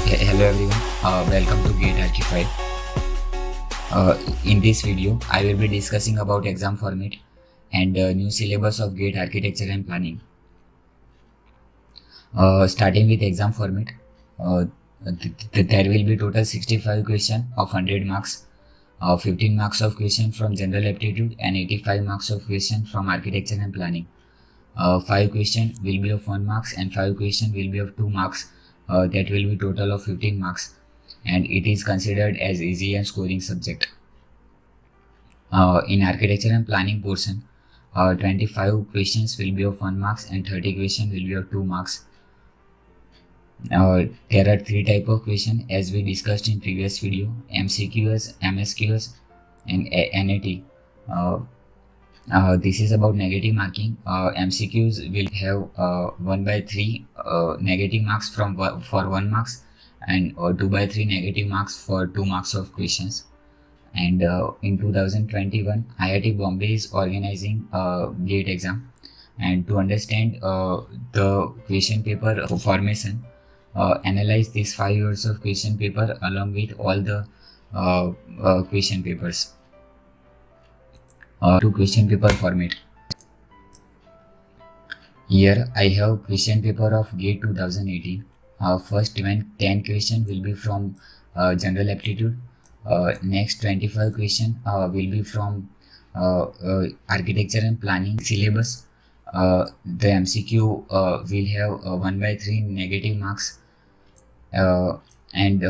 Hello everyone, welcome to GATE Archive. In this video, I will be discussing about exam format and new syllabus of GATE Architecture and Planning. Starting with exam format, there will be total 65 questions of 100 marks, 15 marks of question from general aptitude and 85 marks of question from architecture and planning. 5 questions will be of 1 marks and 5 questions will be of 2 marks. That will be total of 15 marks, and it is considered as easy and scoring subject. In architecture and planning portion, 25 questions will be of 1 marks and 30 questions will be of 2 marks. There are 3 type of question as we discussed in previous video: MCQs, MSQs, and NAT. This is about negative marking. MCQs will have 1/3 negative marks for 1 marks and 2/3 negative marks for 2 marks of questions. And in 2021, IIT Bombay is organizing GATE exam. And to understand the question paper formation, analyze these 5 years of question paper along with all the question papers. To question paper format. Here I have question paper of GATE 2018. First 10 question will be from general aptitude. Next 25 question will be from architecture and planning syllabus. The MCQ will have 1/3 negative marks, and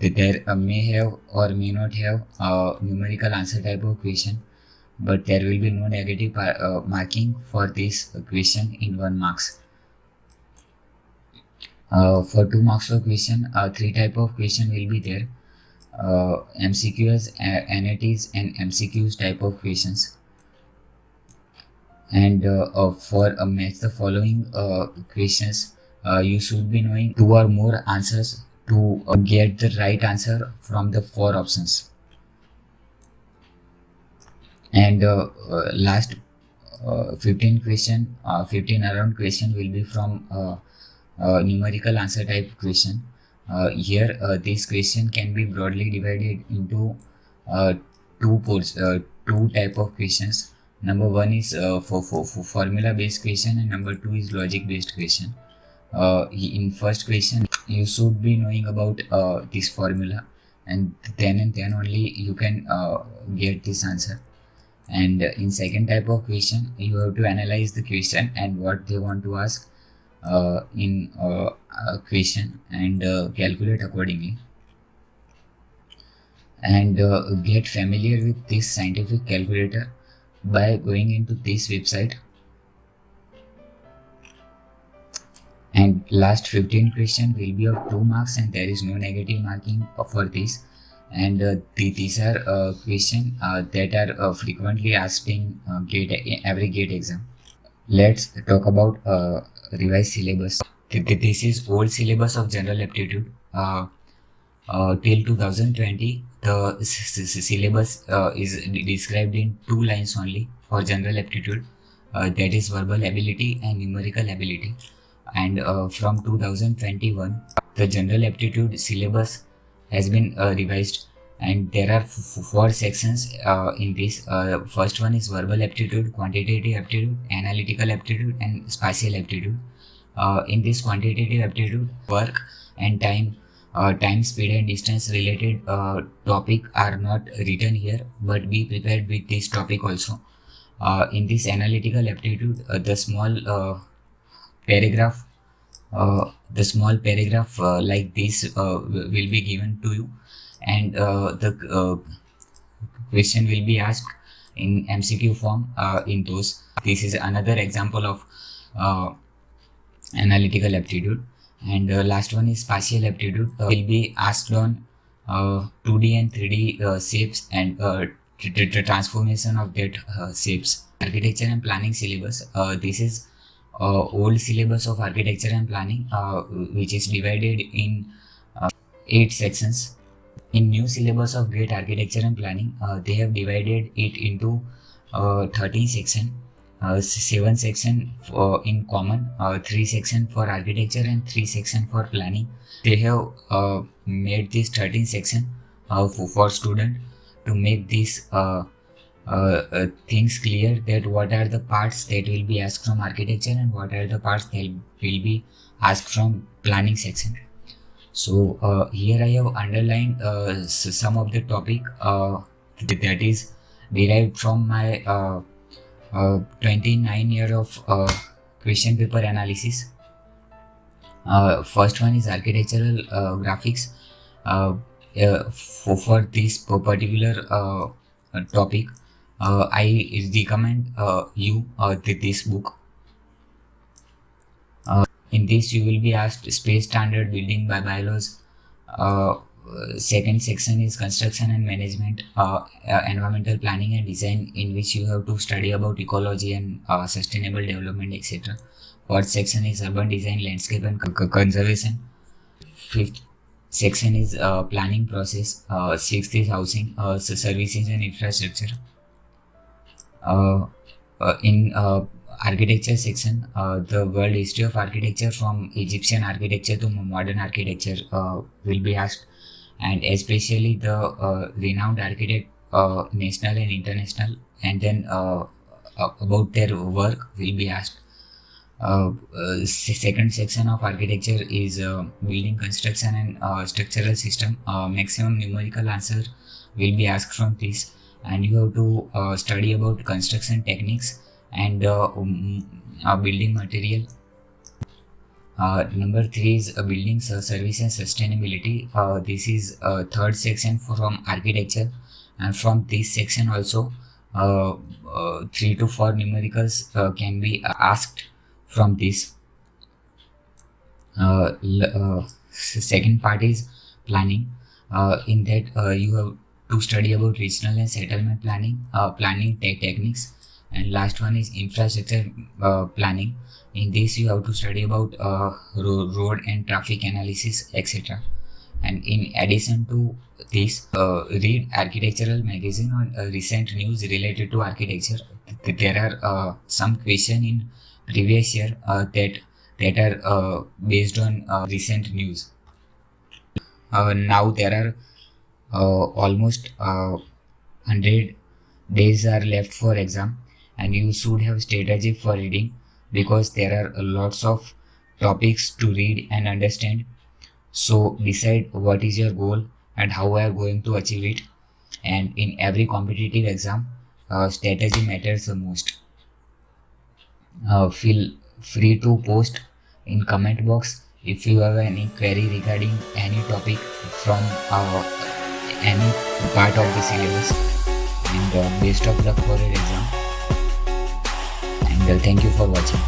there may have or may not have numerical answer type of question, but there will be no negative marking for this question in 1 marks. For 2 marks of question, 3 type of question will be there: MCQs, NATs, and MCQs type of questions. And for match the following questions, you should be knowing 2 or more answers to get the right answer from the 4 options. And last 15 question, 15 around question will be from numerical answer type question. Here this question can be broadly divided into two type of questions. Number 1 is for formula based question, and number 2 is logic based question. In first question, you should be knowing about this formula, and then only you can get this answer. And in second type of question, you have to analyze the question and what they want to ask in a question, and calculate accordingly. And get familiar with this scientific calculator by going into this website. And last 15 question will be of 2 marks, and there is no negative marking for this. And these are questions that are frequently asked in every GATE exam. Let's talk about revised syllabus. This is old syllabus of general aptitude. Till 2020, the syllabus is described in 2 lines only for general aptitude, that is verbal ability and numerical ability. And from 2021, the general aptitude syllabus has been revised, and there are 4 sections in this. First one is verbal aptitude, quantitative aptitude, analytical aptitude, and spatial aptitude. In this quantitative aptitude, work and time, speed and distance related topic are not written here, but be prepared with this topic also. In this analytical aptitude, the small paragraph like this will be given to you, and the question will be asked in MCQ form in those. This is another example of analytical aptitude. And last one is spatial aptitude. Will be asked on 2D and 3D shapes and the transformation of that shapes. Architecture and planning syllabus. This is old syllabus of architecture and planning, which is divided in 8 sections. In new syllabus of GATE architecture and planning, they have divided it into 13 sections. 7 section in common, 3 section for architecture and 3 section for planning. They have made this 13 section for student to make these things clear, that what are the parts that will be asked from architecture and what are the parts that will be asked from planning section. So here I have underlined some of the topic that is derived from my 29 year of question paper analysis. First one is architectural graphics. For this particular topic, I recommend you this book. In this, you will be asked space standard building by bylaws. Second section is construction and management, environmental planning and design, in which you have to study about ecology and sustainable development, etc. Fourth section is urban design, landscape and conservation. Fifth section is planning process. Sixth is housing, services and infrastructure. In architecture section, the world history of architecture from Egyptian architecture to modern architecture will be asked, and especially the renowned architect, national and international, and then about their work will be asked. Second section of architecture is building construction and structural system. Maximum numerical answer will be asked from this, and you have to study about construction techniques and building material. Number 3 is building service and sustainability. This is third section from architecture, and from this section also 3 to 4 numericals can be asked from this. Second part is planning. In that you have to study about regional and settlement planning, planning techniques, and last one is infrastructure planning. In this you have to study about road and traffic analysis, etc. And in addition to this, read architectural magazine on recent news related to architecture. There are some question in previous year that are based on recent news. Now there are almost 100 days are left for exam, and you should have strategy for reading, because there are lots of topics to read and understand. So decide what is your goal and how are you going to achieve it. And in every competitive exam, strategy matters the most. Feel free to post in comment box if you have any query regarding any topic from any part of the syllabus. And best of luck for your exam, and thank you for watching.